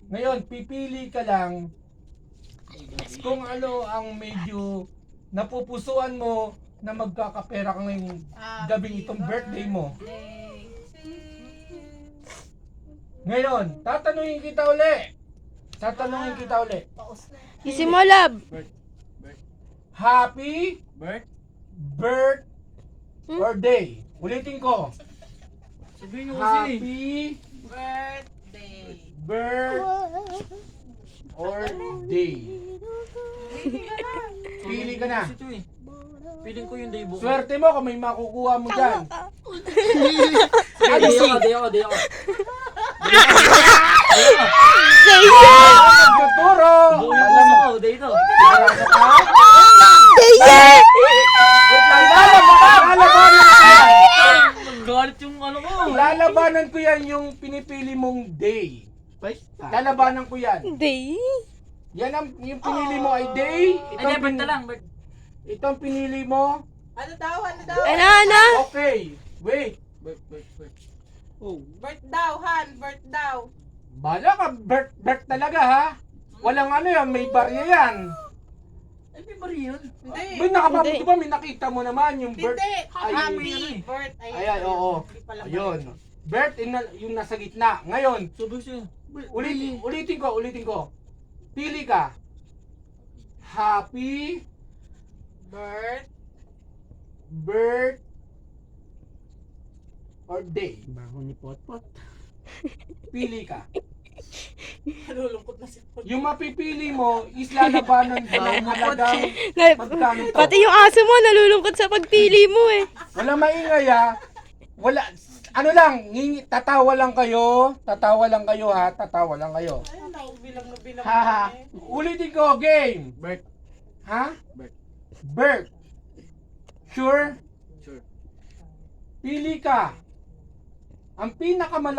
Ngayon, pipili ka lang kung ano ang medyo napupusuan mo na magkakapera ka ngayong gabing itong birthday mo. Ngayon, tatanungin kita uli. Isin mo, love. Happy birth or day. Ulitin ko. Sabihin nyo kasi. Happy Birthday. birth or day. Pili ka na. Kasi ito eh. Piling ko yung day buko. Swerte mo kung may makukuha mo dyan. Day ako. Nagtuturo. Buko yung Alam puso mo. ko, day ito. Sarado ka? Yeah! Lalabanan ko yan. Galit yung ano ko. Lalabanan ko yan yung pinipili mong day. Lalabanan ko yan. Day. Yan ang yung pinili mo ay day. Ay, birth na lang. Itong pinili mo. Ano daw? Ano? Okay. Wait. Birth daw, Han. Birth daw. Bala ka, birth talaga ha. Walang ano yan, may barya yan. Ay, may bari yun. Hindi. May nakapabuti Hindi. ba, may nakita mo naman yung birth. Hindi. Ay, Happy birth. Ayan, oo. Hindi pala Ayun. Birth yung nasa gitna. Ngayon, Sabi siya. ulitin ko. Pili ka. Happy birth or day. Bago ni Potpot. Pili ka. Nalulungkot na si Paul. Yung mapipili mo is lalabanan ko ng halagang magkano to. Pati yung aso mo nalulungkot sa pagpili mo eh. Wala maingay ha. Wala. Ano lang, tatawa lang kayo ha. Tatawa lang kayo. Ay, bilang na bilang. Ha. Ulitin ko, game. Birth. Ha? Birth. Birth. Sure? Sure. Pili ka. Ang pinakamalaki